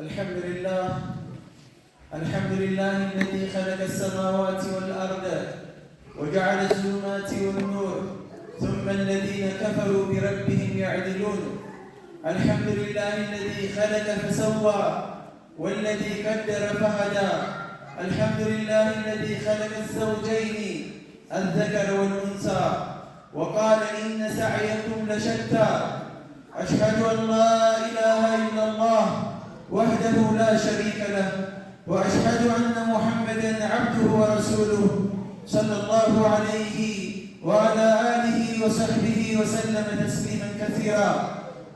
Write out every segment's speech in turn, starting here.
الحمد لله الذي خلق السماوات والأرض وجعل الظلمات والنور ثم الذين كفروا بربهم يعدلون. الحمد لله الذي خلق فسوى والذي قدر فهدى. الحمد لله الذي خلق الزوجين الذكر والأنثى وقال إن سعيكم لشتى. أشهد أن لا إله إلا الله وحده لا شريك له، وأشهد أن محمدًا عبده ورسوله صلى الله عليه وعلى آله وصحبه وسلم تسليمًا كثيرا.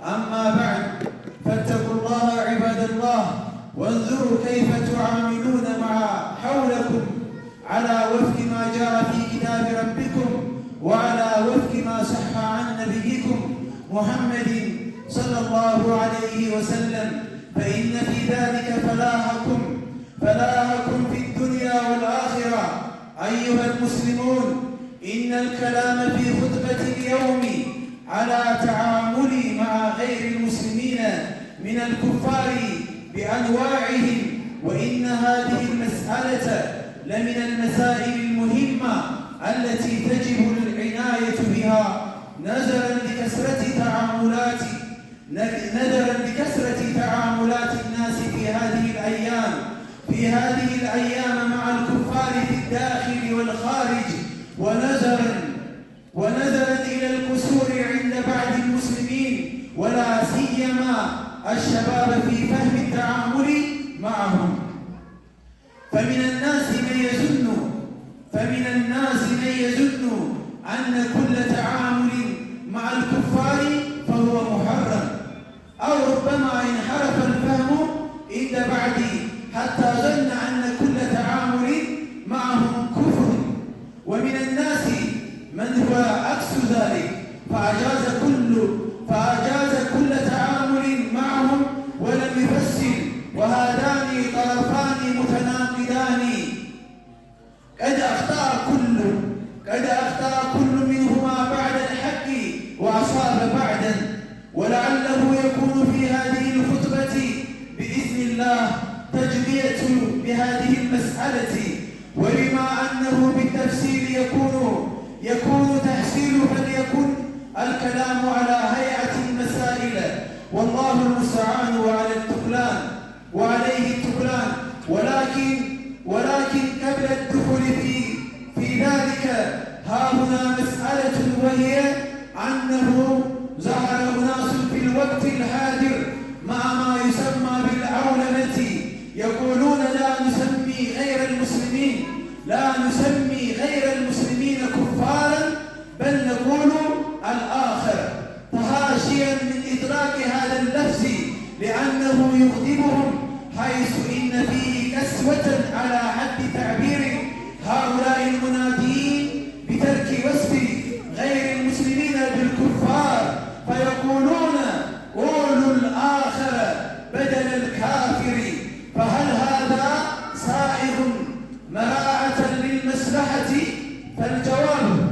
أما بعد، فاتقوا الله عباد الله، وانظروا كيف تعاملون مع حولكم على وفق ما جاء في كتاب ربكم وعلى وفق ما صح عن نبيكم محمد صلى الله عليه وسلم، فإن في ذلك فلاحكم في الدنيا والآخرة. أيها المسلمون، إن الكلام في خطبة اليوم على تعاملي مع غير المسلمين من الكفار بأنواعهم، وإن هذه المسألة لمن المسائل المهمة التي تجب العناية بها نظرا لكثرة تعاملات الناس في هذه الأيام مع الكفار في الداخل والخارج، ونظرا إلى القصور عند بعض المسلمين ولا سيما الشباب في فهم التعامل معهم. فمن الناس من يظن أن كل تعامل مع الكفار فهو محرم، أو ربما انحرف الفهم عند بعض حتى ظن أن كل تعامل معهم كفر. ومن الناس من هو عكس ذلك فأجاز كل تعامل معهم ولم يفصل، وهذان طرفان متناقضان قد أخطأ كل منهما بعد الحق وأصاب بعدا، ولعله يكون في هذه الخطبة بإذن الله تجلية بهذه المسألة، وبما أنه بالتفسير يكون تحصيل، فليكن الكلام على هيئة المسائل، والله المستعان وعليه التكلان. ولكن قبل الدخول في ذلك ها هنا مسألة، وهي أنه ظهر أناس في الوقت الحاضر مع ما يسمى بالعولمة يقولون لا نسمي غير المسلمين كفارا، بل نقول الآخر، تهاشيا من إدراك هذا اللفظ لأنه يغضبهم، حيث إن فيه كسوة على حد تعبير هؤلاء المنادين بترك وصف غير المسلمين بالكفار، فيقولون قولوا الآخر بدل الكافر. فهل هذا سائغ مراعاة للمصلحة؟ فالجواب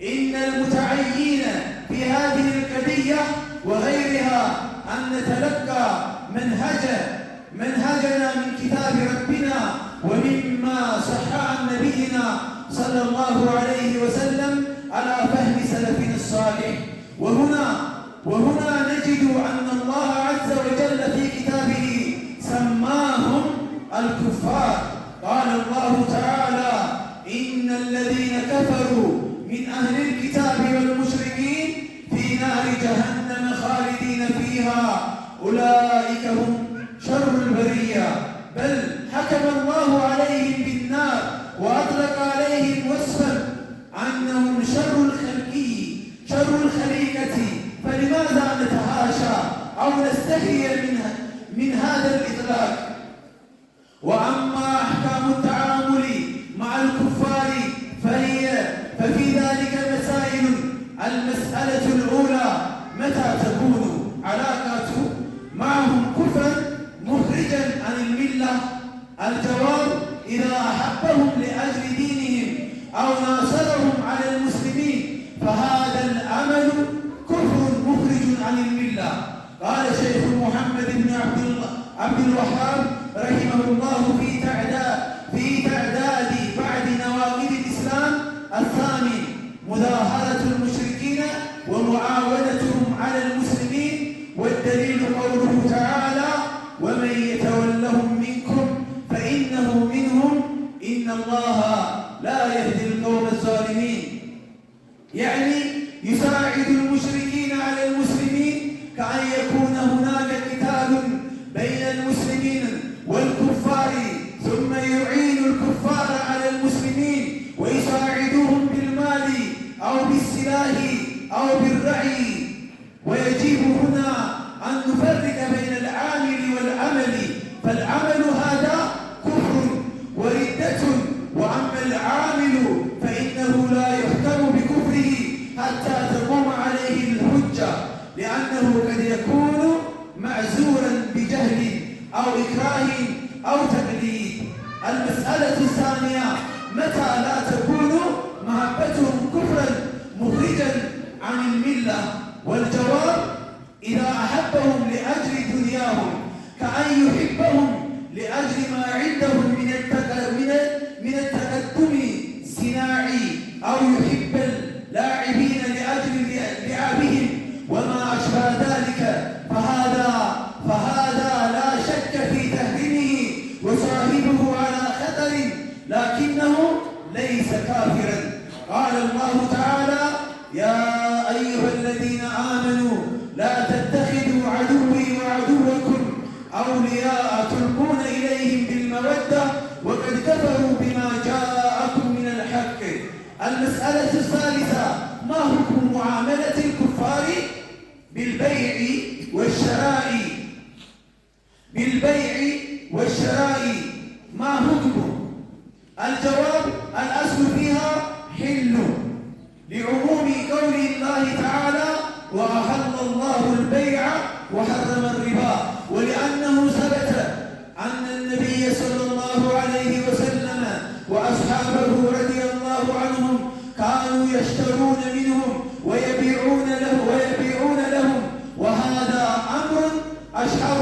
إن المتعين في هذه القضية وغيرها أن نتلقى منهجنا من كتاب ربنا ومما صح عن نبينا صلى الله عليه وسلم على فهم سلفنا الصالح. وهنا نجد أن الله عز وجل في كتابه سماهم الكفار. قال الله تعالى: إن الذين كفروا من أهل الكتاب والمشركين في نار جهنم خالدين فيها أولئك هم شر البرية، بل حكم الله عليهم بالنار وأطلق عليهم وصفا أنهم شر الخليقة، فلماذا نتهاشى أو نستحي من هذا الإطلاق؟ وأما أحكام التعامل مع الكفار ففي ذلك مسائل. المسألة الأولى: متى تكون علاقة معهم كفرا مخرجا عن الملة؟ الجواب: إذا أحبهم لأجل دينهم أو ناصرهم على المسلمين فهذا العمل كفر مخرج عن الملة. قال شيخ محمد بن عبد عبد الوهاب رحمه الله في تعداد بعد نواقض الإسلام الثامن مظاهرة المشركين ومعاونتهم على المسلمين، والدليل قوله تعالى: ومن يتولهم منكم فإنه منهم إن الله لا يهدي القوم الظالمين. يعني يساعد المشركين على المسلمين كأن يكون هناك قتال بين المسلمين والكفار، ثم يعين الكفار على المسلمين ويساعدهم بالمال أو بالسلاح أو بالرعي. ويجب هنا أن نفرق بين العامل والعمل، فالعمل هذا كفر وردة، وأما العامل فإنه لا يحكم بكفره حتى تقوم عليه الحجة، لأنه قد يكون معذورا بجهل أو إكراه أو تقليد. المسألة الثانية: متى لا تكون محبتهم كفرا مخرجا عن الملة؟ والجواب: إذا أحبهم لأجل دنياهم، كأن يحبهم لأجل ما عندهم من التقدم الصناعي، أو يحب اللاعبين لأجل لعبهم وما أشبه ذلك، فهذا لا شك في تحريمه وصاحبه على خطر، لكنه ليس كافرا. قال الله تعالى: يا أيها الذين آمنوا لا تتخذوا عدوي وعدوكم أولياء تلقون إليهم بالمودة وقد كفروا بما جاءكم من الحق. المسألة الثالثة: ما حكم معاملة الكفار بالبيع والشراء؟ ما حكمه؟ الجواب: الأصل فيها حل، لعموم قول الله تعالى: وأحل الله البيع وحرم الربا، ولأنه ثبت أن النبي صلى الله عليه وسلم وأصحابه رضي الله عنهم كانوا يشترون منهم ويبيعون لهم، وهذا أمر أشهر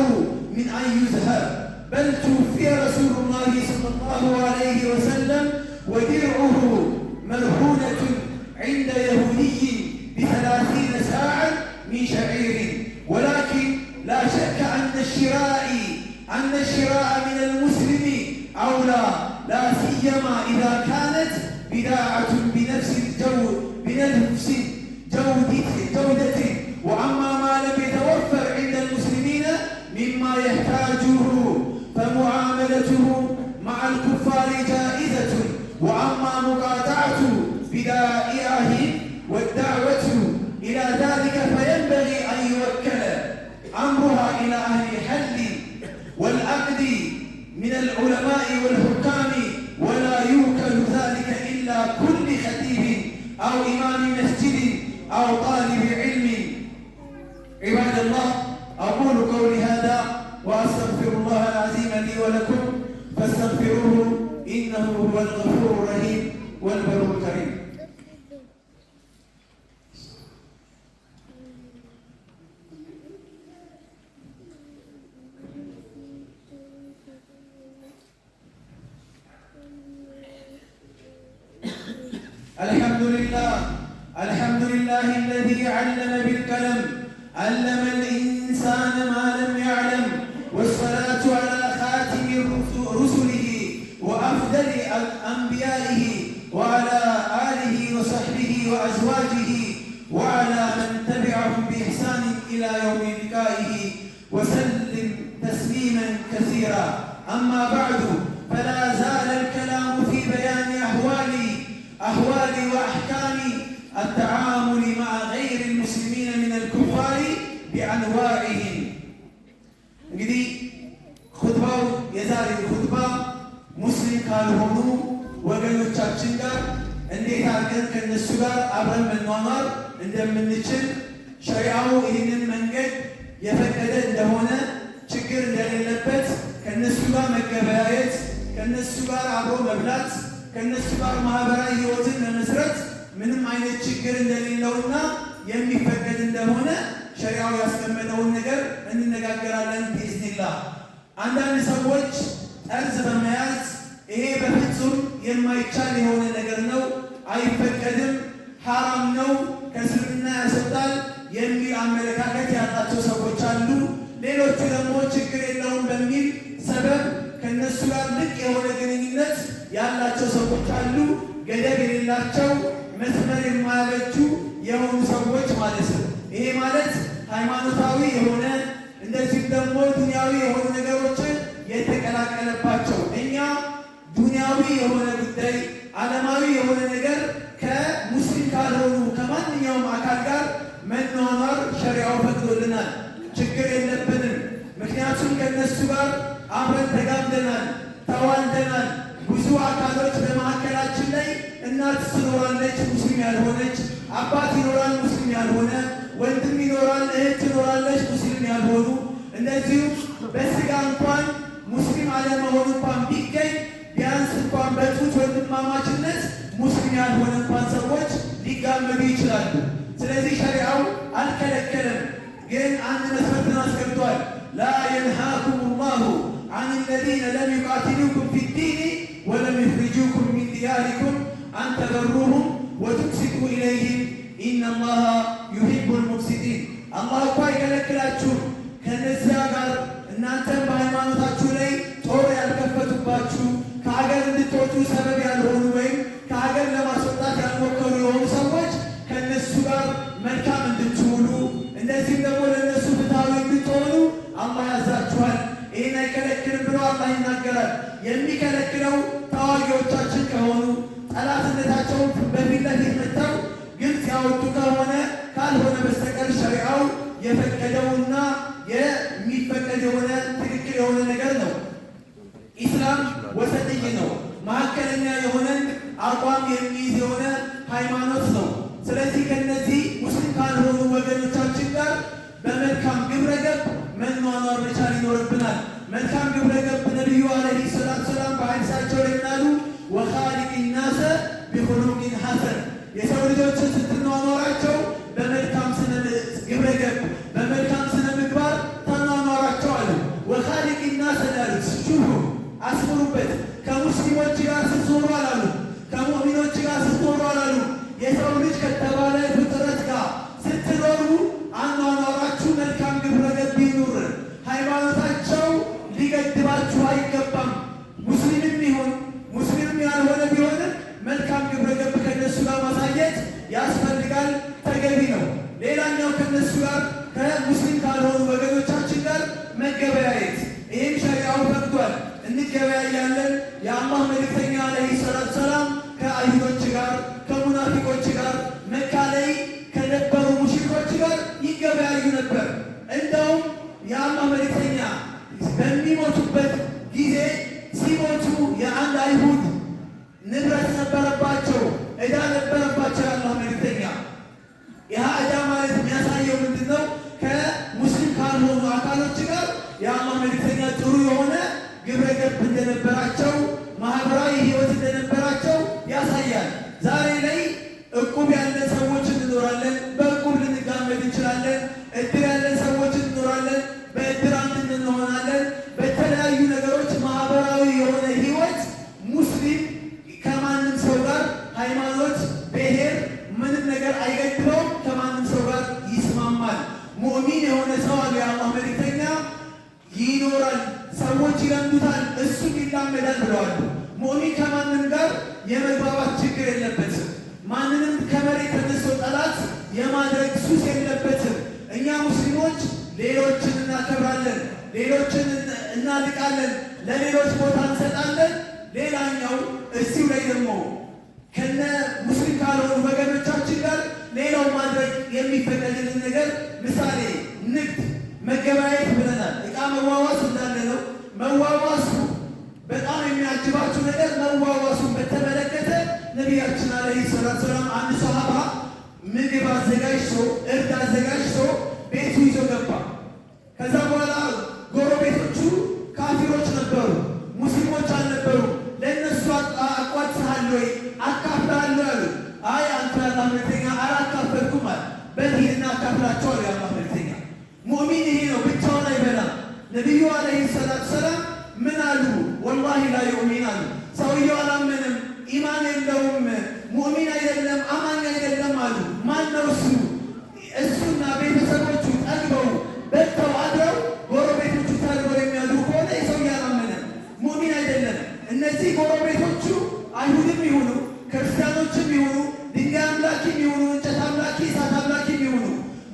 من أن يذهب. بل توفي رسول الله صلى الله عليه وسلم ودرعه مرهونة عند يهودي ب30 ساعة من شعير. ولكن لا شك أن الشراء من المسلم أولى، لا سيما إذا كانت بداعة بنفس جودة. وأما ما لم يتوفر عند المسلمين مما يحتاجه فمعاملته مع الكفار جائزة. وأما مقاطعة بدائعهم والدعوة إلى ذلك فينبغي أن يوكل أمرها إلى أهل الحل والعقد من العلماء والحكام، ولا يوكل ذلك إلا كل خطيب أو إمام مسجد أو طالب علم. عباد الله، أقول قولي هذا وأستغفر الله العظيم لي ولكم، فاستغفروه إنه هو الغفور الرحيم والبر الكريم. الحمد لله الذي علم بالقلم، علم الإنسان ما لم يعلم، والصلاة على خاتم رسله وأفضل أنبيائه وعلى آله وصحبه وأزواجه وعلى من تبعهم بإحسان إلى يوم لقائه، وسلم تسليما كثيرا. أما بعد، فلا زال الكلام في بيان أحوال وأحكام التعامل مع غير المسلمين من الكفار بأنواعهم. እንግዲህ ኹጥባው የዛሬው ኹጥባ ሙስሊም ካልሆኑ ወገኖቻችን ጋር እንዴት አድርገን ከነሱ ጋር አብረን መኗኗር እንደምንችል፣ ሸሪዓው ይህንን መንገድ የፈቀደ እንደሆነ፣ ችግር እንደሌለበት፣ ከነሱ ጋር መገበያየት፣ ከነሱ ጋር አብሮ መብላት፣ ከነሱ ጋር ማህበራዊ ህይወትን መመስረት ምንም አይነት ችግር እንደሌለውና የሚፈቀድ እንደሆነ ሸሪዓው ያስቀመጠውን ነገር እንነጋገራለን። ቢኢዝኒላህ አንዳንድ ሰዎች ጠርዝ በመያዝ ይሄ በፍጹም የማይቻል የሆነ ነገር ነው፣ አይፈቀድም፣ ሐራም ነው፣ ከእስልምና ያስወጣል የሚል አመለካከት ያላቸው ሰዎች አሉ። ሌሎቹ ደግሞ ችግር የለውም በሚል ሰበብ ከነሱ ጋር ልቅ የሆነ ግንኙነት ያላቸው ሰዎች አሉ። ገደብ የሌላቸው መስመር የማያበጁ የሆኑ ሰዎች ማለት ነው። ይሄ ማለት ሃይማኖታዊ የሆነ እንደዚህም ደግሞ ዱንያዊ የሆኑ ነገሮችን የተቀላቀለባቸው። እኛ ዱንያዊ የሆነ ጉዳይ ዓለማዊ የሆነ ነገር ከሙስሊም ካልሆኑ ከማንኛውም አካል ጋር መኗኗር ሸሪዓው ፈቅዶልናል። ችግር የለብንም። ምክንያቱም ከነሱ ጋር አብረን ተጋምደናል፣ ተዋልደናል። ብዙ አካሎች በመካከላችን ላይ እናት ትኖራለች ሙስሊም ያልሆነች፣ አባት ይኖራል ሙስሊም ያልሆነ፣ ወንድም ይኖራል፣ እህት ትኖራለች ሙስሊም ያልሆኑ። እንደዚሁም በስጋ እንኳን ሙስሊም አለመሆኑ እንኳን ቢገኝ ቢያንስ እንኳን በጡት ወንድማማችነት ሙስሊም ያልሆነ እንኳን ሰዎች ሊጋመዱ ይችላሉ። ስለዚህ ሸሪዓው አልከለከለም፣ ግን አንድ መስፈርትን አስቀምጧል። ላ የንሃኩም ላሁ አን ለዚነ ለም ዩቃትሉኩም ፊ ዲኒ ወለም ዩኽሪጁኩም ሚን ዲያሪኩም አን ተበሩሁም ወቱቅሲጡ ኢለይሂም ኢነላሃ ዩሂቡል ሙቅሲጢን። አላህ እኮ አይከለክላችሁም ከነዚያ ጋር እናንተም በሃይማኖታችሁ ላይ ጦር ያልከፈቱባችሁ ከሀገር እንድትወጡ ሰበብ ያልሆኑ ወይም ከሀገር ለማስወጣት ያልሞከሩ የሆኑ ሰዎች ከእነሱ ጋር መልካም እንድትውሉ እንደዚህም ደግሞ ለእነሱ ፍትሃዊ እንድትሆኑ አላህ ያዛችኋል። ይህን አይከለክልም ብሎ አላህ ይናገራል። የሚከለክለው ተዋጊዎቻችን ከሆኑ ጠላትነታቸውን በፊት ለፊት መጥተው ግልጽ ያወጡ ከሆነ ካልሆነ በስተቀር ሸሪዓው የፈቀደውና የሚፈቀድ የሆነ ትክክል የሆነ ነገር ነው። ኢስላም ወሰጥይ ነው። መካከለኛ የሆነን አቋም የሚይዝ የሆነ ሃይማኖት ነው። ስለዚህ ከነዚህ ሙስሊም ካልሆኑ ወገኖቻችን ጋር በመልካም ግብረገብ መኗኗር መቻል ይኖርብናል። መልካም ግብረገብ ነቢዩ ዓለይሂ ሰላቱ ወሰላም በሐዲሳቸው ላይ ምናሉ? ወኻሊቂ ናሰ ቢኹሉቂን ሐሰን፣ የሰው ልጆችን ስትኗኗራቸው በመልካም ስነ ግብረገብ በመልካም ስነ ምግባር ተኗኗራቸው አሉ። ወኻሊቂ ናሰ ላሉት ሹፉ አስምሩበት። ከሙስሊሞች ጋር ስትኖሩ አላሉ፣ ከሙእሚኖች ጋር ስትኖሩ አላሉ። የሰው ልጅ ከተባለ ፍጥረት ጋር ስትኖሩ አኗኗራችሁ መልካም ግብረገብ ይኑር። ሃይማኖታቸው ሊገድባችሁ አይገባም። ሙስሊምም ይሁን ሙስሊምም ያልሆነ ቢሆንም መልካም ግብረገብ ከነሱ ጋር ማሳየት ያስፈልጋል፣ ተገቢ ነው። ሌላኛው ከነሱ ጋር ከሙስሊም ካልሆኑ ወገኖቻችን ጋር መገበያየት፣ ይህም ሸሪዓው ፈቅዷል። እንገበያያለን። የአላህ መልእክተኛ ዓለይሂ ሰላቱ ወሰላም ከአይሁዶች ጋር ከሙናፊቆች ጋር መካ ላይ ከነበሩ ሙሽሪኮች ጋር ይገበያዩ ነበር። እንደውም የአላህ መልእክተኛ በሚሞቱበት ጊዜ ሲሞቱ የአንድ አይሁድ ንብረት ነበረባቸው፣ ዕዳ ነበረባቸው። የአላህ መልእክተኛ ይህ ዕዳ ማለት የሚያሳየው ምንድን ነው? ከሙስሊም ካልሆኑ አካሎች ጋር የአላህ መልእክተኛ ጥሩ የሆነ ግብረገብ እንደነበራቸው፣ ማህበራዊ ህይወት እንደነበራቸው ያሳያል። ዛሬ ላይ እቁብ ያለን ሰዎች እንኖራለን፣ በእቁብ ልንጋመድ እንችላለን። እድር ያለን ሰዎች እንኖራለን፣ በእድር አንድ እንሆናለን። በተለያዩ ነገሮች ማህበራዊ የሆነ ህይወት ሙስሊም ከማንም ሰው ጋር ሃይማኖት፣ ብሔር ምንም ነገር አይገድበውም። ከማንም ሰው ጋር ይስማማል። ሙእሚን የሆነ ሰው አሉ የአላህ መልእክተኛ ይኖራል፣ ሰዎች ይለምዱታል፣ እሱም ይላመዳል ብለዋል። ሙእሚን ከማንም ጋር የመግባባት ችግር የለበትም። ማንንም ከመሬት ተነስቶ ጠላት የማድረግ ሱስ የለበትም። እኛ ሙስሊሞች ሌሎችን እናከብራለን፣ ሌሎችን እናልቃለን፣ ለሌሎች ቦታ እንሰጣለን። ሌላኛው እዚሁ ላይ ደግሞ ከነ ሙስሊም ካልሆኑ ወገኖቻችን ጋር ሌላው ማድረግ የሚፈቀድልን ነገር ምሳሌ ንግድ፣ መገበያየት ብለናል። ዕቃ መዋዋስ እንዳለ ነው። መዋዋሱ በጣም የሚያጅባችሁ ነገር መዋዋሱን በተመለከተ ነቢያችን ዓለይሂ ሰላቱ ወሰላም አንድ ሰሃባ ምግብ አዘጋጅቶ እርድ አዘጋጅቶ ቤቱ ይዞ ገባ። ከዛ በኋላ ጎረቤቶቹ ካፊሮች ነበሩ፣ ሙስሊሞች አልነበሩ። ለእነሱ አቋጥተሃል ወይ አካፍለሃል ወይ አሉ። አይ አንተ የአላህ መልእክተኛ አላካፈልኩም አለ። በዚህና አካፍላቸው አሉ የአላህ መልእክተኛ። ሙእሚን ይሄ ነው፣ ብቻውን አይበላም። ነቢዩ ዓለይሂ ሰላቱ ወሰላም ወላሂ ላ ዩእሚን አሉ። ሰውየው አላመንም፣ ኢማን የለውም፣ ሙእሚን አይደለም፣ አማኝ አይደለም አሉ። ማን ነው እሱ? እሱና ቤተሰቦቹ ጠግበው በልተው አድረው ጎረቤቶቹ ተርበው የሚያድሩ ከሆነ የሰውዬ አላመንም፣ ሙእሚን አይደለም። እነዚህ ጎረቤቶቹ አይሁድም ይሁኑ ክርስቲያኖችም ይሁኑ ድንጋይ አምላኪም ይሁኑ እንጨት አምላኪ እሳት አምላኪም ይሁኑ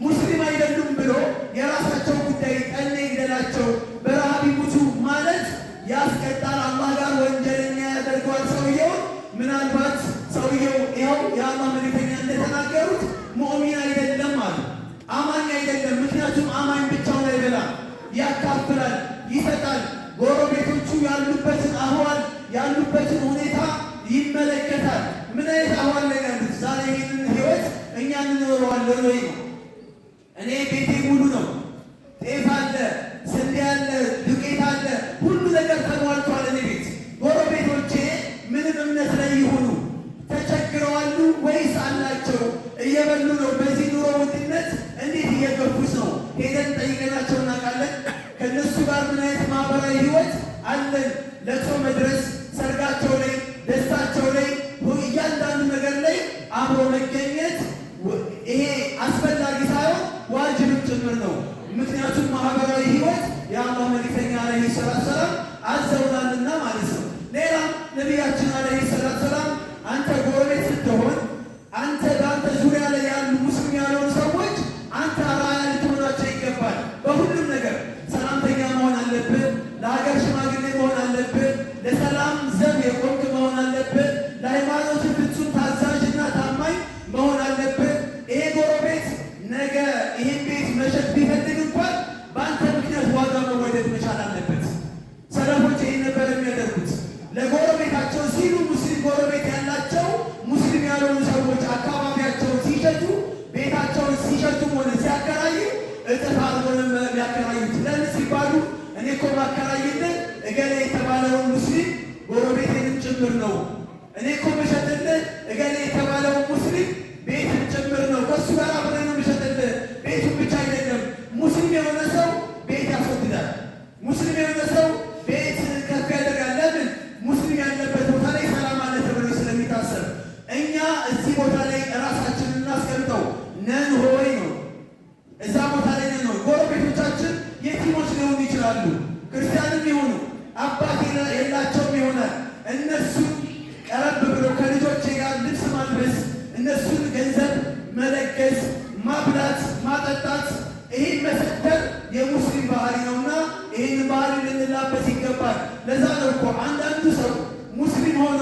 ሙስሊም አይደሉም ብሎ የራሳቸው ጉዳይ ጠኔ ይግደላቸው በረሃብ ይሙቱ ማለት ያስቀጣል። አላህ ጋር ወንጀለኛ ያደርገዋል ሰውየውን። ምናልባት ሰውየው ይኸው የአላህ መልእክተኛ እንደተናገሩት ሙእሚን አይደለም አሉ፣ አማኝ አይደለም። ምክንያቱም አማኝ ብቻውን አይበላም፣ ያካፍላል፣ ይሰጣል። ጎረቤቶቹ ያሉበትን አህዋል ያሉበትን ሁኔታ ይመለከታል። ምን አይነት አህዋል ላይ ያሉት? ዛሬ ይህንን ህይወት እኛ እንኖረዋለን ወይ ነው? እኔ ቤቴ ሙሉ ነው። ጤፍ አለ፣ ስንዴ አለ፣ ዱቄት አለ፣ ሁሉ ነገር ተሟልቷል እኔ ቤት። ጎረቤቶቼ ምንም እምነት ላይ ይሁኑ ተቸግረዋሉ ወይስ አላቸው? እየበሉ ነው? በዚህ ኑሮ ውድነት እንዴት እየገፉት ነው? ሄደን ጠይቀናቸው እናውቃለን? ከእነሱ ጋር ምን አይነት ማህበራዊ ህይወት አለን? ለቅሶ መድረስ፣ ሰርጋቸው ላይ፣ ደስታቸው ላይ፣ እያንዳንዱ ነገር ላይ አብሮ መገኘት ይሄ አስፈላጊ ሳይሆን ዋጅብም ጭምር ነው። ምክንያቱም ማህበራዊ ህይወት የአላህ መልእክተኛ ዓለይሂ ሰላቱ ሰላም አዘውናልና ማለት ነው። ሌላም ነቢያችን ዓለይሂ ሰላቱ ሰላም አንተ ጎረቤት ስትሆን አንተ በአንተ ዙሪያ ላይ ያሉ ሙስሊም ያልሆኑ ሰዎች አንተ አርአያ ልትሆናቸው ይገባል። በሁሉም ነገር ሰላምተኛ መሆን አለብህ። ለሀገር ሽማግሌ መሆን አለብህ። ለሰላም ዘብ የቆምክ መሆን አለብህ። ለሃይማኖት ፍጹም ታዛዥና ታማኝ መሆን አለብህ። ይሄ ጎረቤት ነገ ይህን ቤት መሸጥ ቢፈልግ እንኳን በአንተ ምክንያት ዋጋ መወደድ መቻል አለበት። ሰለፎች ይህን ነበር የሚያደርጉት። ለጎረቤታቸው ሲሉ ሙስሊም ጎረቤት ያላቸው ሙስሊም ያልሆኑ ሰዎች አካባቢያቸውን ሲሸጡ ቤታቸውን ሲሸጡም ሆነ ሲያከራዩ እጥፍ አድርገው የሚያከራዩት ለምን ሲባሉ እኔ እኮ ማከራይልህ እገሌ የተባለውን ሙስሊም ጎረቤቴንም ጭምር ነው። እኔ እኮ መሸጥልህ እገሌ የተባለውን ሙስሊም ቤትን ጭምር ነው። ከእሱ ጋር አብሬ ነው መሸጥልህ። ቤቱን ብቻ አይደለም። ሙስሊም የሆነ ሰው ቤት ያስወግዳል። ሙስሊም የሆነ ሰው ቤት ከፍ ያደርጋል። ለምን? ሙስሊም ያለበት ቦታ ላይ ሰላም አለ ተብሎ ስለሚታሰብ እኛ እዚህ ቦታ ላይ ራሳችንን እናስቀምጠው ነን ሆይ ነው። እዛ ቦታ ላይ ነን ሆይ። ጎረቤቶቻችን የቲሞች ሊሆኑ ይችላሉ። ክርስቲያንም ይሆኑ አባት የላቸውም ይሆናል። እነሱን ቀረብ ብሎ ከልጆቼ ጋር ልብስ ማልበስ፣ እነሱን ገንዘብ መለገስ፣ ማብላት፣ ማጠጣት፣ ይህን መሰተር የሙስሊም ባህሪ ነውና ይህን ባህሪ ልንላበስ ይገባል። ለዛ ነው እኮ አንዳንዱ ሰው ሙስሊም ሆኖ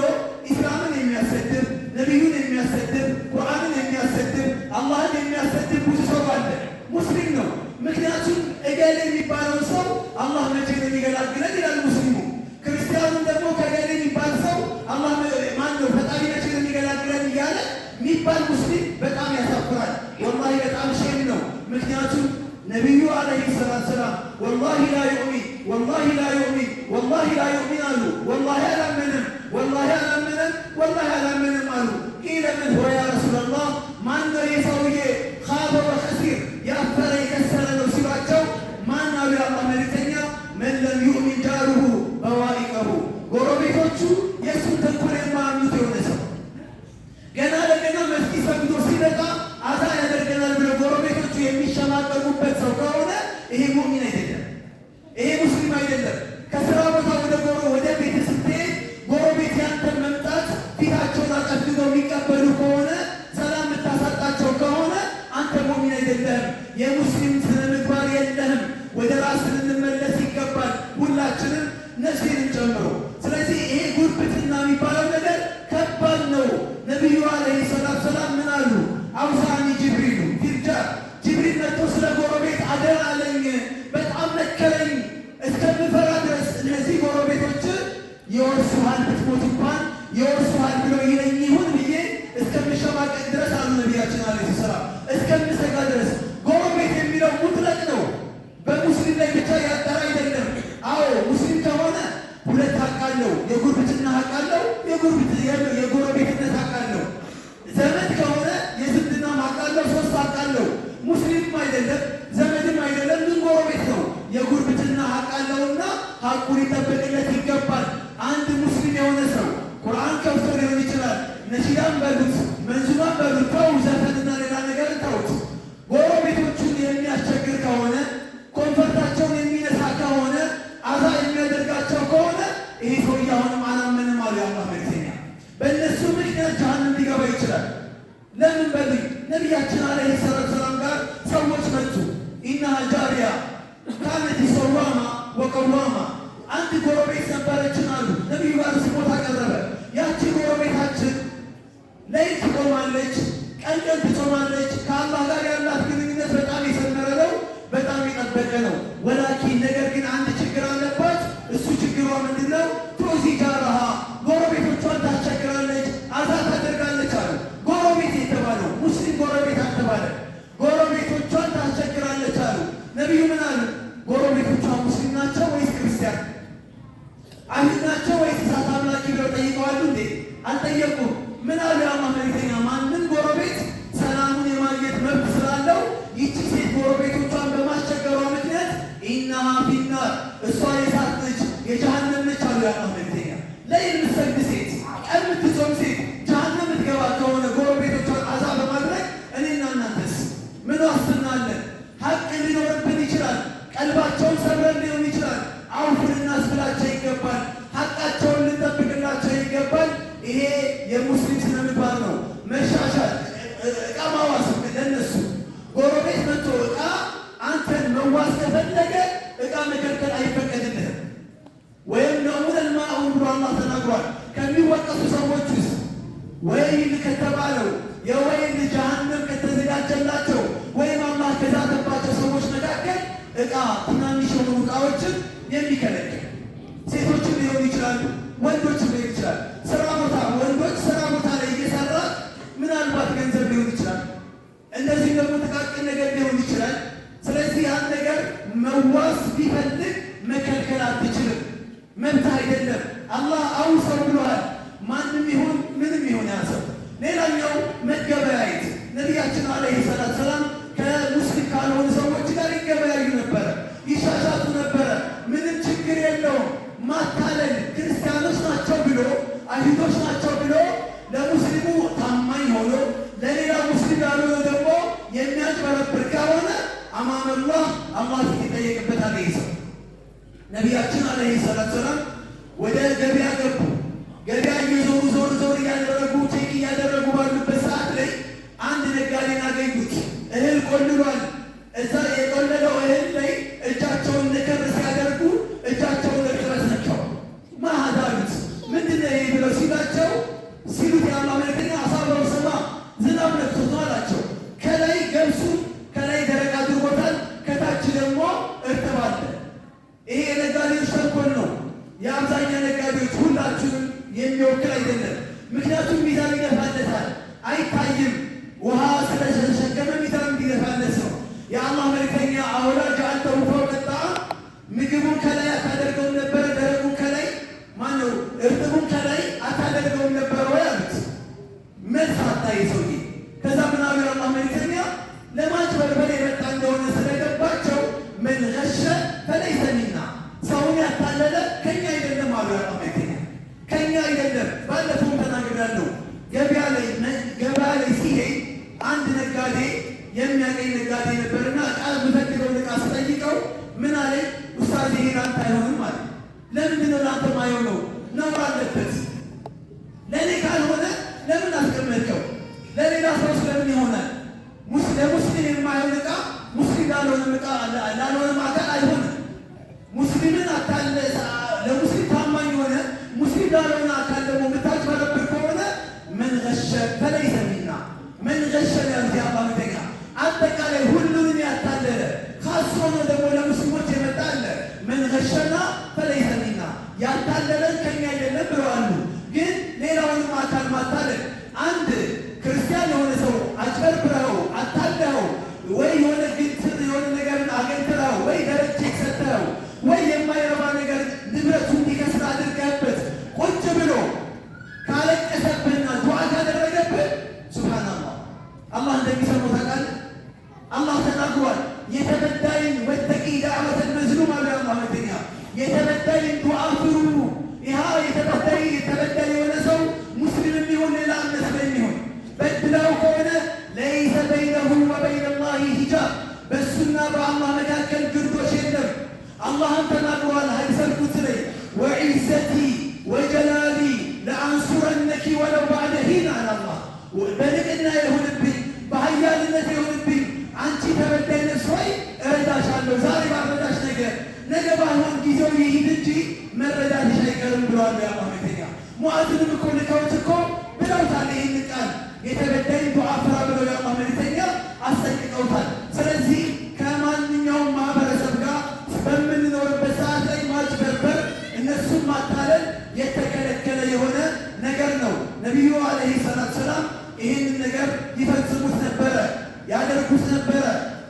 ኢስላምን የሚያሰድብ፣ ነቢዩን የሚያሰድብ፣ ቁርአንን የሚያሰድብ፣ አላህን የሚያሰድብ ብዙ ሰው አለ። ሙስሊም ነው። ምክንያቱም እገሌ የሚባለው ሰው አላህ መቼ ነው የሚገላግለን ይላል ሙስሊሙ። ክርስቲያኑም ደግሞ ከገሌ የሚባል ሰው አላህ ማን ነው ፈጣሪ መቼ ነው የሚገላግለን እያለ የሚባል ሙስሊም በጣም ያሳፍራል። ወላሂ በጣም ሼም ነው። ምክንያቱም ነቢዩ ዓለይሂ ሰላቱ ሰላም ወላሂ ላ ዩእሚን ወላሂ ላ ዩእሚን ወላሂ ላ ዩእሚን አሉ። ወላሂ አላመንም፣ ወላሂ አላመንም፣ ወላሂ አላመንም አሉ። ቂለ መን ሁወ ያ ረሱለላህ፣ ማን ነው የሰውዬ? ኻበ ወኸሲር ያፈረ የከሰረ ነው ሲሏቸው ማን አሉ የአላህ መልእክተኛ? መን ለም ዩእሚን ጃሩሁ በዋኢቀሁ፣ ጎረቤቶቹ የእሱን ተንኮል የማያምኑት የሆነ ሰው ገና ለገና መስጊድ ሰግዶ ሲመጣ አዛ ያደርገናል ብለው ጎረቤቶቹ የሚሸማቀቁበት ሰው ከሆነ ይሄ ሙእሚን አይደለም፣ ይሄ ሙስሊም አይደለም። ከስራ ቦታ ወደ ቤት ስትሄድ ጎረቤት ያንተን መምጣት ፊታቸውን አጨፍግገው የሚቀበሉ ከሆነ ሰላም የምታሳጣቸው ከሆነ አንተ ሙእሚን አይደለህም፣ የሙስሊም ስነ ምግባር የለህም። ወደ ራስ ልንመለስ ይገባል፣ ሁላችንም ነፍሴንም ጨምሮ። ስለዚህ ይሄ ጉርብትና የሚባለው ነገር ከባድ ነው። ነቢዩ ዓለይሂ ሰላቱ ሰላም ምን አሉ? አውሳኒ ጅብሪሉ ፊልጃር፣ ጅብሪል መጥቶ ስለ ጎረቤት አደራ አለኝ፣ በጣም መከረኝ እስከምፈራ ድረስ። እነዚህ ጎረቤቶች የወርሱሃል፣ ብትሞት እንኳን የወርሱሃል ብሎ ይለኝ ይሁን ብዬ እስከምሸማቀቅ ድረስ አሉ ነቢያችን ዓለይሂ ሰላም፣ እስከምሰጋ ድረስ። ጎረቤት የሚለው ሙጥለቅ ነው፣ በሙስሊም ላይ ብቻ ያጠራ አይደለም። አዎ ሙስሊም ከሆነ ሁለት ሀቅ አለው፣ የጉርብትና ሀቅ አለው፣ የጎረቤትነት ሀቅ አለው። ዘመድ ከሆነ የዝምድና ሀቅ አለው፣ ሶስት ሀቅ አለው። ሙስሊምም አይደለም ዘመድም አይደለም ግን ጎረቤት ነው፣ የጉርብትና ሀቅ አለውና ሀቁ ሊጠበቅለት ይገባል። አንድ ሙስሊም የሆነ ሰው ቁርአን ከፍቶ ሊሆን ይችላል፣ ነሺዳን በሉት መንዙማን በሉት ተው፣ ዘፈንና ሌላ ነገር ተውት። ጎረቤቶቹን የሚያስቸግር ከሆነ ኮንፈርታቸውን የሚነሳ ከሆነ አዛ የሚያደርጋቸው ከሆነ ይሄ ሰውዬ አሁንም አላመንም አሉ የአላህ መልእክተኛ። በእነሱ ምክንያት ጀሃነም ሊገባ ይችላል። ለምን በሉኝ፣ ነቢያችን አለይሂ ሰላቱ ወሰላም ጋር ሰዎች መጡ። ኢነሃ ጃሪያ ካነት ሰዋማ ወቀዋማ፣ አንድ ጎረቤት ነበረችን አሉ። ነቢዩ ጋር ስሞታ ቀረበ። ያቺ ጎረቤታችን ለይል ትቆማለች፣ ቀን ትጾማለች፣ ከአላህ ጋር ያላት ግንኙነት በጣም የሰመረ ነው፣ በጣም የጠበቀ ነው። ወላኪን ነገር ግን አንድ ችግር አለባት። እሱ ችግሯ ምንድን ነው? ቱዚ ጃረሃ፣ ጎረቤቶቿን ታስቸግራለች፣ አዛ ታደርጋለች አሉ። ጎረቤት የተባለው ሙስሊም ጎረቤት አልተባለ፣ ጎረቤቶቿን ታስቸግራለች አሉ። ነቢዩ ምን አሉ? ጎረቤቶቿ ሙስሊም ናቸው ወይስ ክርስቲያን? አይሁድ ናቸው ወይስ እሳት አምላኪ ብለው ጠይቀዋሉ እንዴ? አልጠየቁም። ምን አሉ የአላህ መልእክተኛ? ማንም ጎረቤት ሰላሙን የማግኘት መብት ስላለው ይቺ ሴት ጎረቤቶቿን በማስቸገሯ ምክንያት ኢነሃ ፊናር፣ እሷ የእሳት ነች፣ የጀሃነም ነች አሉ የአላህ መልእክተኛ። ለይል የምትሰግድ ሴት፣ ቀን የምትጾም ሴት ጀሃነም የምትገባ ከሆነ ጎረቤቶቿን አዛ በማድረግ እኔና እናንተስ ምን ዋስትና አለን? ሀቅ ሊኖርብን ይችላል። ቀልባቸውን ሰብረን ሊሆን ይችላል። አውፉን እናስብላቸው ይገባል። ሀቃቸውን ልንጠብቅላቸው ይገባል። ይሄ የሙስሊም ስነ ምግባር ነው። መሻሻል፣ እቃ ማዋስ ለነሱ ጎረቤት መጥቶ እቃ አንተን መዋስ ከፈለገ እቃ መከልከል አይፈቀድልህም። ወይም ነሙነል ማኡን ብሎ አላህ ተናግሯል። ከሚወቀሱ ሰዎች ውስጥ ወይል ከተባለው የወይል ጀሃነም ከተዘጋጀላቸው ወይም አላህ ከዛተባቸው ሰዎች መካከል እቃ ትናንሽ የሆኑ እቃዎችን የሚከለክል ሴቶችም ሊሆኑ ይችላሉ፣ ወንዶችም ሊሆን ይችላል። ስራ ቦታ ወንዶች ስራ ቦታ ላይ እየሰራ ምናልባት ገንዘብ ሊሆን ይችላል፣ እንደዚህ ደግሞ ጥቃቅን ነገር ሊሆን ይችላል። ስለዚህ ያን ነገር መዋስ ቢፈልግ መከልከል አትችልም፣ መብት አይደለም። አላህ አውሰው ብሏል። ማንም ይሁን ምንም ይሁን ያሰው። ሌላኛው መገበያየት። ነቢያችን አለይሂ ሰላቱ ሰላም ከሙስሊም ካልሆኑ ሰዎች ጋር ይገበያዩ ነበረ፣ ይሻሻቱ ነበረ። ምንም ችግር የለውም። ማታለል ክርስቲያኖች ናቸው ብሎ አይሁዶች ናቸው ብሎ ለሙስሊሙ ታማኝ ሆኖ ለሌላ ሙስሊም ያልሆነ ደግሞ የሚያጭበረብር ከሆነ አማመላህ አላህ ይጠየቅበታል። ይህ ሰው ነቢያችን አለይሂ ሰላቱ ሰላም ወደ ገበያ ገቡ። ገበያ እየዞሩ ዞር እያደረጉ ቼክ እያደረጉ ባሉበት ሰዓት ላይ አንድ ነጋዴን አገኙት። እህል ቆልሏል። እዛ የቆለለው እህል ላይ እጃቸውን ንክር ሲያደርጉ እጃቸውን እርጥበት ነካው። ማሃድ አሉት። ምንድን ነው ይህ ብለው ሲሉት የአላህ መልእክተኛ አሳበው ሰማ፣ ዝናብ ነክቶት ነው አላቸው። ከላይ ገብሱን ከላይ ደረቅ አድርጎታል፣ ከታች ደግሞ እርጥብ አለ። ይሄ የነጋዴዎች ተንኮል ነው። የአብዛኛው ነጋዴዎች ሁላችሁንም የሚወክል አይደለም። ምክንያቱም ሚዛን ይደፋለታል፣ አይታይም። ውሃ ስለተሸከመ ሚዛን ይደፋለት ነው። የአላህ መልእክተኛ አውላ ጃአልተሁ ፈውቀ ጣዕም፣ ምግቡን ከላይ አታደርገውም ነበረ? ደረቁን ከላይ ማነው እርጥቡን ከላይ አታደርገውም ነበረ ወይ አሉት። መልስ አጣይ ሰውዬ። ከዛ ምን አሉ የአላህ መልእክተኛ? ለማጭበርበር የመጣ እንደሆነ ስለገባቸው መን ገሸ ፈለይሰ ሚና፣ ሰውን ያታለለ ከኛ አይደለም አሉ የአላህ መልእክተኛ። ከኛ አይደለም። ባለፈውም ተናግሬያለሁ። ገበያ ላይ ሲሄድ አንድ ነጋዴ የሚያቀኝ ነጋዴ ነበርና እቃ የምፈልገውን እቃ ስጠይቀው ምን አለኝ? ኡስታዝ ይሄን አንተ አይሆንም አለ። ለምንድን ነው ለአንተ ማይሆነው? ነውር አለበት። ለእኔ ካልሆነ ለምን አስቀመጥከው? ለሌላ ሰው ስለምን ይሆናል? ለሙስሊም የማይሆን እቃ ሙስሊም ላልሆነ አካል አይሆንም። ሙስሊምን አታለ ለሙስሊም ታማኝ ሆነ ሙስሊም ላልሆነ አካል ደግሞ የምታጭበረብር ከሆነ መን ገሸ ፈለይሰ ሚና፣ መን ገሸ ያሉት የአላህ መልእክተኛ አጠቃላይ ሁሉንም ያታለለ ካስ ሆኖ ደግሞ ለሙስሊሞች የመጣ አለ። መን ገሸና ፈለይሰ ሚና፣ ያታለለን ከኛ አይደለም ብለዋሉ። ግን ሌላውንም አካል ማታለል፣ አንድ ክርስቲያን የሆነ ሰው አጭበርብረው አታለኸው ወይ የሆነ ግንትን የሆነ ነገርን አገኝተኸው ወይ ደረጃ ሰጥተኸው ወይ የማይረባ ነገር ንብረቱ እንዲከስር አድርገህበት ቁጭ ብሎ ካለቀሰብህና ዱዓ ካደረገብህ ሱብሃነላህ አላህ እንደሚሰማው ታውቃለህ። አላህ ተናግሯል። የተበዳይን ወተቂ ዳዕወተል መዝሉም አለ አላህ መልእክተኛ። የተበዳይን ዱዓ ፍሩ። ብለዋል የአላህ መልእክተኛ። ሙዓዝንም እኮ ልከውት እኮ ብለውታል ይህን ቃል የተበዳይ ዱዓ ፍራ ብለው የአላህ መልእክተኛ አስጠንቅቀውታል። ስለዚህ ከማንኛውም ማህበረሰብ ጋር በምንኖርበት ሰዓት ላይ ማጭበርበር፣ እነሱን ማታለል የተከለከለ የሆነ ነገር ነው። ነቢዩ ዓለይሂ ሰላቱ ሰላም ይህንን ነገር ይፈጽሙት ነበረ፣ ያደርጉት ነበረ።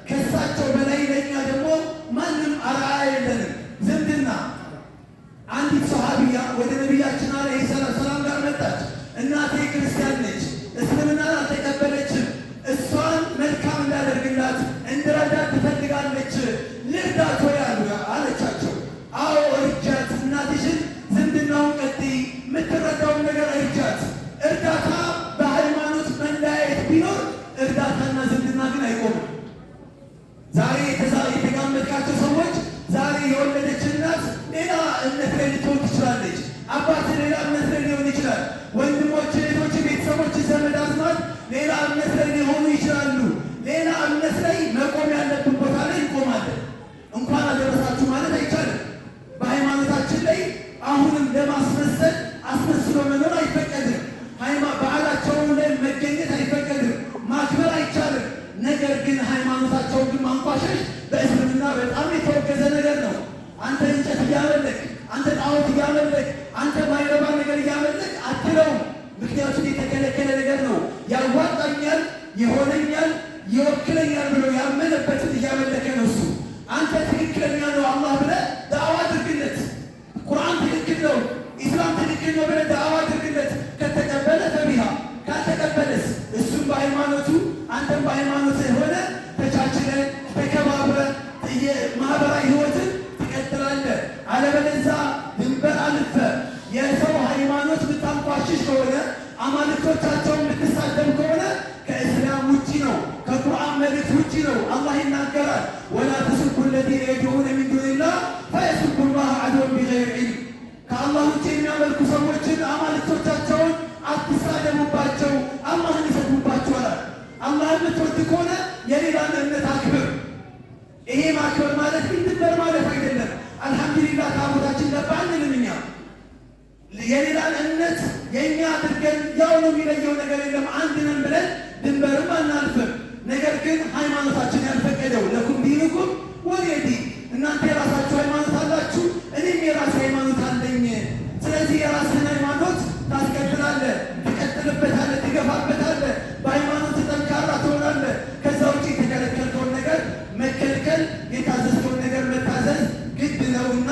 ከሳቸው በላይ ለእኛ ደግሞ ማንም አርአያ የለንም። ዝምድና አንዲት ሰሃቢያ ወደ ነቢያችን ዓለይሂ ሰላቱ ሰላም ጋር መጣች። እናቴ ክርስቲያን ነች፣ እስልምናን አልተቀበለችም። እሷን መልካም እንዳደርግላት እንድረዳት ትፈልጋለች። ልርዳት ወይ አለቻቸው። አዎ እርጃት፣ እናትሽን ዝምድናውን ቀጥይ፣ የምትረዳውን ነገር እርጃት። እርዳታ በሃይማኖት መለያየት ቢኖር እርዳታና ዝምድና ግን አይቆምም። ዛሬ የተጋመጥካቸው ሰዎች ዛሬ የወለደች እናት ሌላ እምነት ላይ ልትሆን ትችላለች። አባት ሌላ እምነት ላይ ሊሆን ይችላል። ወንድሞች፣ እህቶች፣ ቤተሰቦች፣ ዘመድ አዝማድ ሌላ እምነት ላይ ሊሆኑ ይችላሉ። ሌላ እምነት ላይ መቆም ያለብን ቦታ ላይ እንቆማለን። እንኳን አደረሳችሁ ማለት አይቻልም። በሃይማኖታችን ላይ አሁንም ለማስመሰል አስመስሎ መኖር አይፈቀድም። በዓላቸውን ላይ መገኘት አይፈቀድም። ማክበር አይቻልም። ነገር ግን ሃይማኖታቸውን ግን ማንቋሸሽ በእስልምና በጣም የተወገዘ ነገር ነው። አንተ እንጨት እያመለክ፣ አንተ ጣዖት እያመለክ፣ አንተ ማይረባ ነገር እያመለክ አትለውም። ምክንያቱም የተከለከለ ነገር ነው። ያዋጣኛል፣ ይሆነኛል፣ ይወክለኛል ብሎ ያመነበትን እያመለከ ነው እሱ። አንተ ትክክለኛ ነው አላህ ብለህ ዳዕዋ አድርግለት። ቁርአን ትክክል ነው፣ ኢስላም ትክክል ነው ብለህ ዳዕዋ አድርግለት። ከተቀበለ ፈቢሃ፣ ካልተቀበለስ እሱም በሃይማኖቱ አንተም በሃይማኖት ሆነ ተቻችለን ተከባብረን ማህበራዊ ህይወትን ትቀጥላለህ። አለበለዚያ ድንበር አልፈ የሰው ሃይማኖት ብታንቋሽሽ ከሆነ አማልክቶቻቸውን ብትሳደብ ከሆነ ከእስላም ውጪ ነው፣ ከቁርአን መልእክት ውጪ ነው። አላህ ይናገራል፣ ወላ ተስቡ ለዚነ የድዑነ ሚን ዱኒላህ ፈየስቡ ላህ ዐድወን ቢገይሪ ዒልም። ከአላህ ውጪ የሚያመልኩ ሰዎችን አማልክቶቻቸውን አትሳደቡባቸው፣ አላህን ይሰድቡባቸዋል። አላህ የምትወድ ከሆነ የሌላን እምነት አክብር። ይሄ ማክበር ማለት ግን ድንበር ማለት አይደለም። አልሐምዱሊላህ ታቦታችን ገባ አንልም እኛ። የሌላን እምነት የእኛ አድርገን ያው ነው የሚለየው ነገር የለም። አንድ ነን ብለን ድንበርም አናልፍም። ነገር ግን ሃይማኖታችን ያልፈቀደው ለኩም ዲኑኩም ወሊየ ዲን፣ እናንተ የራሳችሁ ሃይማኖት አላችሁ፣ እኔም የራሴ ሃይማኖት አለኝ። ስለዚህ የራስህን ሃይማኖት ታስቀጥላለህ፣ ትቀጥልበታለህ፣ ትገፋበታለህ፣ በሃይማኖት ጠንካራ ትሆናለህ። ከዛ ውጭ የተከለከልከውን ነገር መከልከል፣ የታዘዝከውን ነገር መታዘዝ ግድ ነውና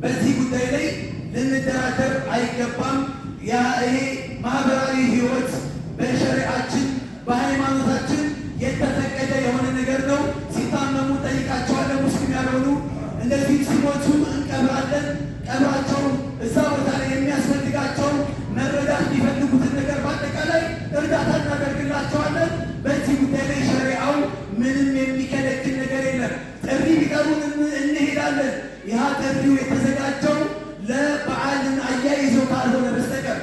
በዚህ ጉዳይ ላይ ልንደራደር አይገባም። ይሄ ማህበራዊ ህይወት በሸሪዓችን በሃይማኖታችን የተፈቀደ የሆነ ነገር ነው። ሲታመሙ ጠይቃቸዋለን፣ ሙስሊም ያልሆኑ እንደዚህ ሲሞቱ እንቀብራለን። ቀብራቸው እዛ ቦታ ላይ የሚያስፈልጋቸው መረዳት የሚፈልጉትን ነገር በአጠቃላይ እርዳታ እናደርግላቸዋለን። በዚህ ጉዳይ ላይ ሸሪዓው ምንም የሚከለክል ነገር የለም። ጥሪ ቢቀሩን እንሄዳለን። ይህ ጥሪው የተዘጋጀው ለበዓልን አያይዞ ካልሆነ በስተቀር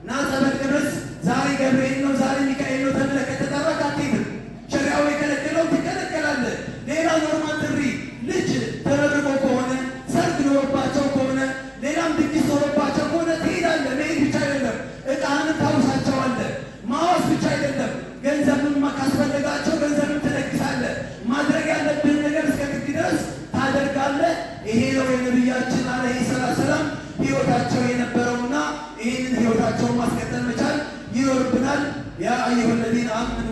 ና ጸበል ድረስ ዛሬ ገብርኤል ነው ዛሬ ሚካኤል ነው ተብለህ ከተጠራህ አትሄድም። ሸሪዓው የከለከለው ትከለከላለህ። ሌላ ኖርማል ጥሪ ልጅ ተመርቆ ከሆነ ሰርግ ኖሮባቸው ከሆነ ሌላም ድግስ ኖሮባቸው ከሆነ ትሄዳለህ። መሄድ ብቻ አይደለም፣ ዕቃህን ታውሳቸዋለህ። ማዋስ ብቻ አይደለም፣ ገንዘብም ካስፈለጋቸው ገንዘብም ትለግሳለህ። ማድረግ ያለብህን ነገር እስከ ጥግ ድረስ ታደርጋለህ። ይሄ ነው የነቢያችን ዓለይሂ ሰላቱ ሰላም ህይወታቸው የነበረውና ይህንን ህይወታቸውን ማስቀጠል መቻል ይኖርብናል። ያ አዩሀ ለዚነ አመኑ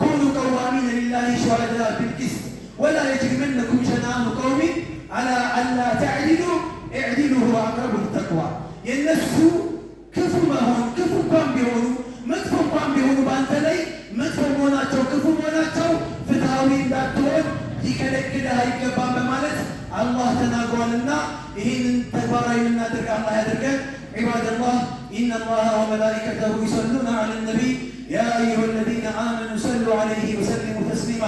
ኩኑ ቀዋሚነ ሊላሂ ሹሃዳአ ቢልቂስጥ ወላ የጅሪመነኩም ሸነአኑ ቀውሚን ዐላ አላ ተዕዲሉ ኢዕዲሉ ሁወ አቅረቡ ሊተቅዋ። የእነሱ ክፉ መሆን ክፉ እንኳን ቢሆኑ መጥፎ እንኳን ቢሆኑ በአንተ ላይ መጥፎ መሆናቸው ክፉ መሆናቸው ፍትሃዊ እንዳትሆን ሊከለክልህ አይገባም በማለት አላህ ተናግሯልና ይህንን ተግባራዊ የምናደርግ አላህ ያደርገን። ዒባደላህ ኢነላሃ ወመላኢከተሁ ዩሰሉነ ዐለ ነቢይ ያ አዩሀ ለዚነ አመኑ ሰሉ ዐለይሂ ወሰሊሙ ተስሊማ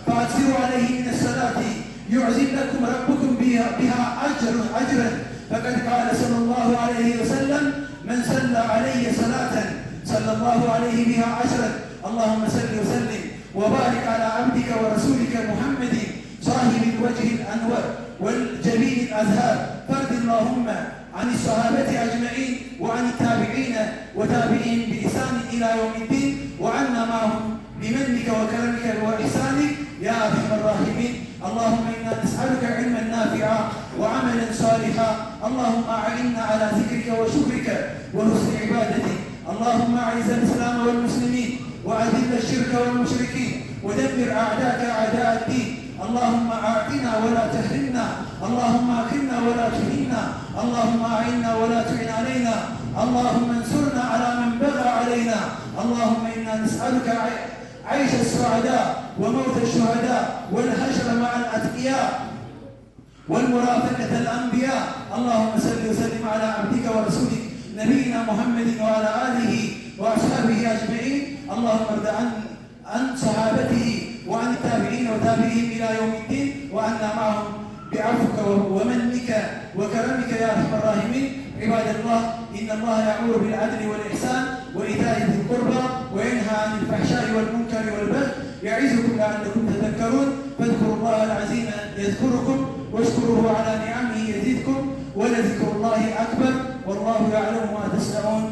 ፈአክሲሩ ዐለይሂ ሚነ ሰላቲ ዩዕዚም ለኩም ረቡኩም ቢሃ አጅረን ፈቀድ ቃለ ሰለላሁ ዐለይሂ ወሰለም መን ሰላ ዐለይሂ ሰላተን ሰለላሁ ዐለይሂ ቢሃ ዐሽረን اللهم صل وسلم وبارك على عبدك ورسولك محمد صاحب الوجه الأنور والجميل الأزهار، فرد اللهم عن الصحابة أجمعين وعن التابعين وتابعين بإحسان إلى يوم الدين، وعنا معهم بمنك وكرمك وإحسانك يا أرحم الراحمين. اللهم إنا نسألك علما نافعا وعملا صالحا، اللهم أعنا على ذكرك وشكرك وحسن عبادتك. اللهم أعز الإسلام والمسلمين وأذل الشرك والمشركين ودمر أعداءك أعداء الدين. اللهم أعطنا ولا تحرمنا، اللهم أكرمنا ولا تهنا، اللهم أعنا ولا تعن علينا، اللهم انصرنا على من بغى علينا. اللهم إنا نسألك عيش السعداء وموت الشهداء والحشر مع الأتقياء والمرافقة الأنبياء. اللهم صل وسلم على عبدك ورسولك نبينا محمد وعلى آله وأصحابه أجمعين. اللهم ارض عن صحابته وعن التابعين وتابعين إلى يوم الدين، وعنا معهم بعفوك ومنك وكرمك يا أرحم الراحمين. عباد الله، إن الله يأمر بالعدل والإحسان وإيتاء ذي القربى وينهى عن الفحشاء والمنكر والبغي يعظكم لعلكم تذكرون. فاذكروا الله العظيم يذكركم واشكروه على نعمه يزدكم ولذكر الله أكبر والله يعلم ما تصنعون.